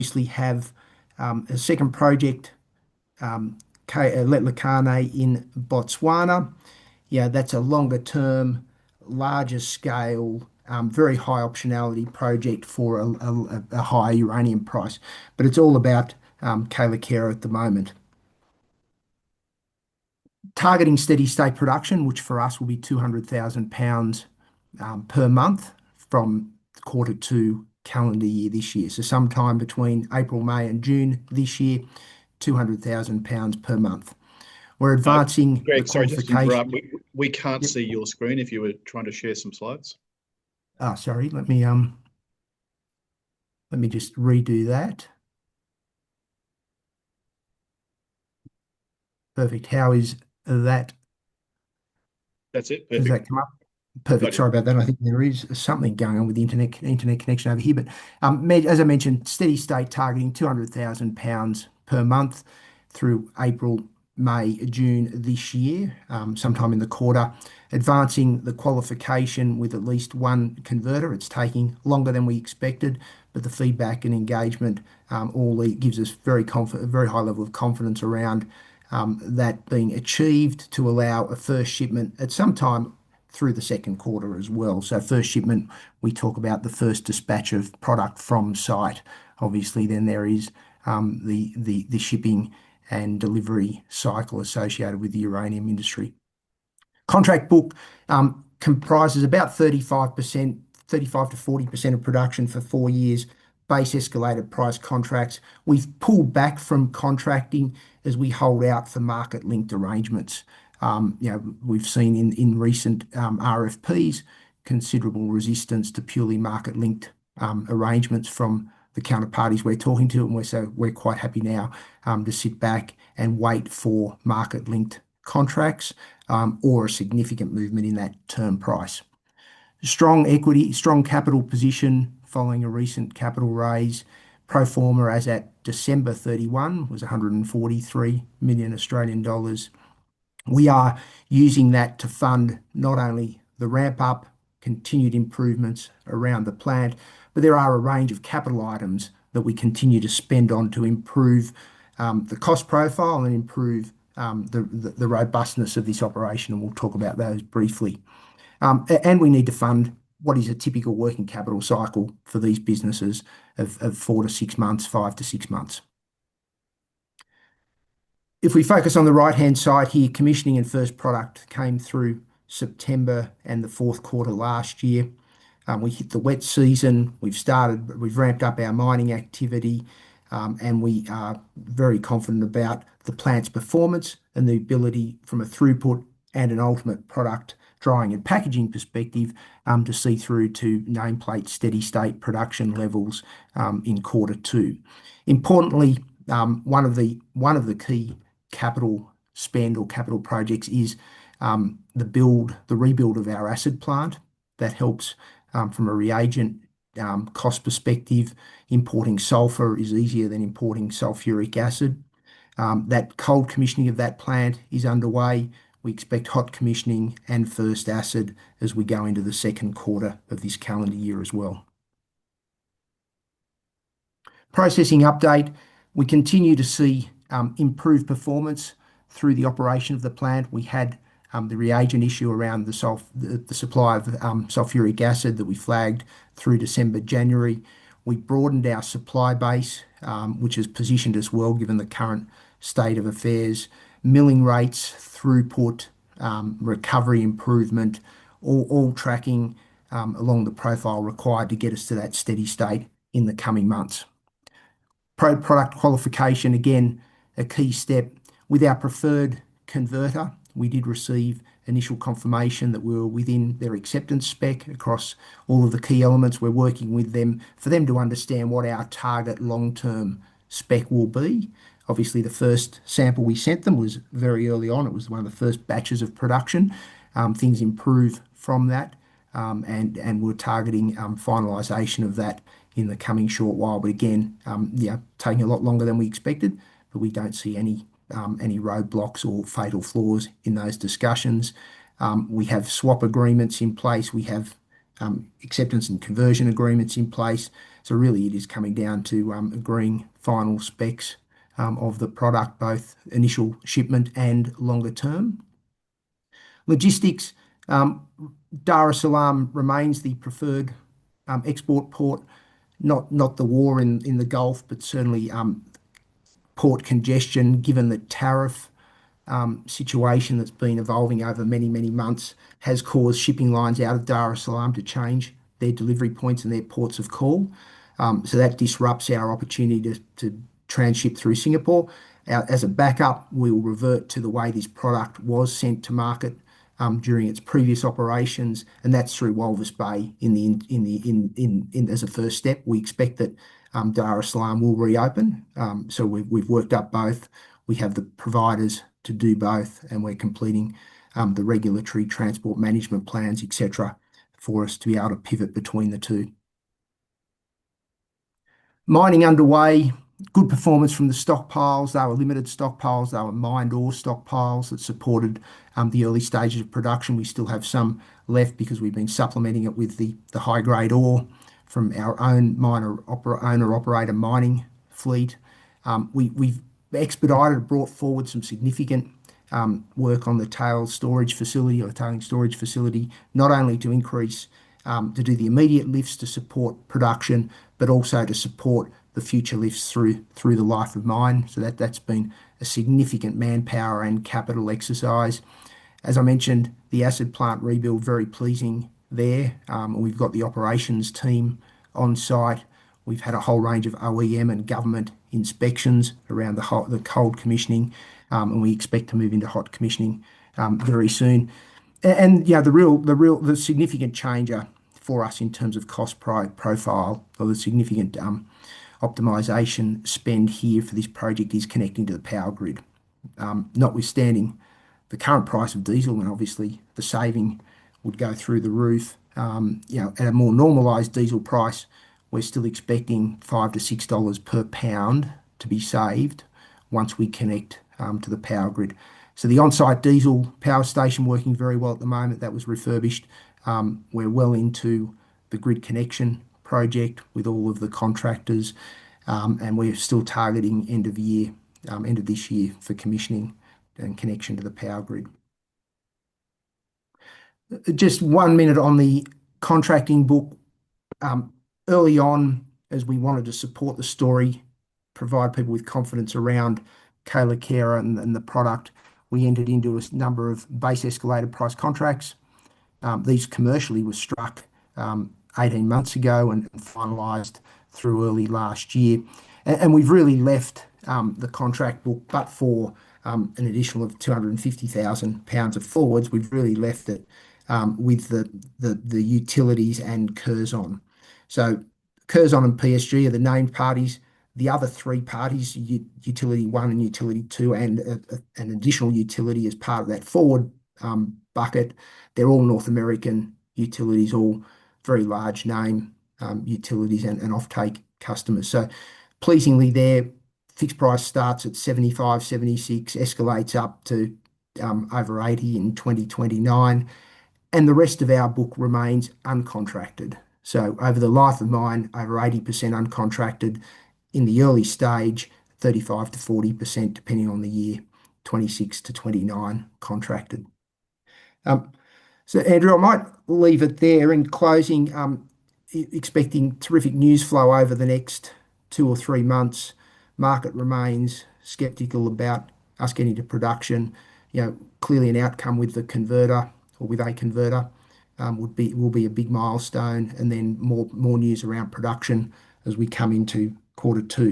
obviously have a second project, Letlhakane in Botswana. Yeah, that's a longer term, larger scale, very high optionality project for a higher uranium price. But it's all about Kayelekera at the moment. Targeting steady state production, which for us will be 200,000 pounds per month from quarter two calendar year this year. So sometime between April, May, and June this year, 200,000 pounds per month. We're advancing the Greg, sorry, just to qualification. interrupt. We can't Yep. see your screen if you were trying to share some slides. Oh, sorry. Let me just redo that. Perfect. How is that? That's it. Has that Perfect. come up? Perfect. Got you. Sorry about that. I think there is something going on with the internet connection over here. But as I mentioned, steady state targeting 200,000 pounds per month through April, May, June this year, sometime in the quarter. Advancing the qualification with at least one converter. It's taking longer than we expected, but the feedback and engagement gives us very high level of confidence around that being achieved to allow a first shipment at some time through the second quarter as well. So first shipment, we talk about the first dispatch of product from site. Obviously, then there is the shipping and delivery cycle associated with the uranium industry. Contract book comprises about 35%, 35 to 40% of production for 4 years, base escalated price contracts. We've pulled back from contracting as we hold out for market-linked arrangements. We've seen in recent RFPs considerable resistance to purely market-linked arrangements from the counterparties we're talking to, and we're quite happy now to sit back and wait for market-linked contracts or a significant movement in that term price. Strong equity, strong capital position following a recent capital raise. Pro forma as at December 31 was 143 million Australian dollars. We are using that to fund not only the ramp up, continued improvements around the plant, but there are a range of capital items that we continue to spend on to improve the cost profile and improve the robustness of this operation, and we'll talk about those briefly. And we need to fund what is a typical working capital cycle for these businesses of 4 to 6 months, 5 to 6 months. If we focus on the right-hand side here, commissioning and first product came through September and the fourth quarter last year. We hit the wet season. We've ramped up our mining activity, and we are very confident about the plant's performance and the ability from a throughput and an ultimate product drying and packaging perspective to see through to nameplate steady state production levels in quarter two. Importantly, one of the key capital spend or capital projects is the rebuild of our acid plant. That helps from a reagent cost perspective. Importing sulfur is easier than importing sulfuric acid. That cold commissioning of that plant is underway. We expect hot commissioning and first acid as we go into the second quarter of this calendar year as well. Processing update. We continue to see improved performance through the operation of the plant. We had the reagent issue around the supply of sulfuric acid that we flagged through December, January. We broadened our supply base, which has positioned us well given the current state of affairs. Milling rates, throughput, recovery improvement, all tracking along the profile required to get us to that steady state in the coming months. Product qualification, again, a key step. With our preferred converter, we did receive initial confirmation that we were within their acceptance spec across all of the key elements. We're working with them for them to understand what our target long-term spec will be. Obviously, the first sample we sent them was very early on. It was one of the first batches of production. Things improve from that, and we're targeting finalisation of that in the coming short while. But again, taking a lot longer than we expected, but we don't see any roadblocks or fatal flaws in those discussions. We have swap agreements in place. We have acceptance and conversion agreements in place. So really, it is coming down to agreeing final specs of the product, both initial shipment and longer term. Logistics, um, Dar es Salaam remains the preferred export port, not the war in the Gulf, but certainly port congestion, given the tariff situation that's been evolving over many, many months, has caused shipping lines out of Dar es Salaam to change their delivery points and their ports of call. So that disrupts our opportunity to transship through Singapore. As a backup, we will revert to the way this product was sent to market during its previous operations, and that's through Walvis Bay as a first step. We expect that Dar es Salaam will reopen. So we've worked up both. We have the providers to do both, and we're completing the regulatory transport management plans, etc., for us to be able to pivot between the two. Mining underway, good performance from the stockpiles. They were limited stockpiles. They were mined ore stockpiles that supported the early stages of production. We still have some left because we've been supplementing it with the high-grade ore from our own owner-operator mining fleet. We've expedited, brought forward some significant work on the tailings storage facility, not only to increase to do the immediate lifts to support production, but also to support the future lifts through the life of mine. So that's been a significant manpower and capital exercise. As I mentioned, the acid plant rebuild, very pleasing there. We've got the operations team on site. We've had a whole range of OEM and government inspections around the cold commissioning, and we expect to move into hot commissioning very soon. And yeah, the significant changer for us in terms of cost profile, or the significant optimization spend here for this project, is connecting to the power grid. Notwithstanding the current price of diesel, and obviously the saving would go through the roof. At a more normalized diesel price, we're still expecting $5 to $6 per pound to be saved once we connect to the power grid. So the on-site diesel power station working very well at the moment. That was refurbished. We're well into the grid connection project with all of the contractors, and we're still targeting end of this year for commissioning and connection to the power grid. Just 1 minute on the contracting book. Early on, as we wanted to support the story, provide people with confidence around Kayelekera and the product, we entered into a number of base escalated price contracts. These commercially were struck 18 months ago and finalised through early last year. And we've really left the contract book, but for an additional of 250,000 pounds of forwards, we've really left it with the utilities and Curzon. So Curzon and PSG are the named parties. The other three parties, Utility 1 and Utility 2, and an additional utility as part of that forward bucket, they're all North American utilities, all very large name utilities and offtake customers. So pleasingly, their fixed price starts at 75, 76, escalates up to over 80 in 2029, and the rest of our book remains uncontracted. So over the life of mine, over 80% uncontracted. In the early stage, 35 to 40%, depending on the year, 26 to 29 contracted. So Andrew, I might leave it there. In closing, expecting terrific news flow over the next 2 or 3 months. Market remains skeptical about us getting to production. Clearly an outcome with the converter or with a converter will be a big milestone, and then more news around production as we come into Q2.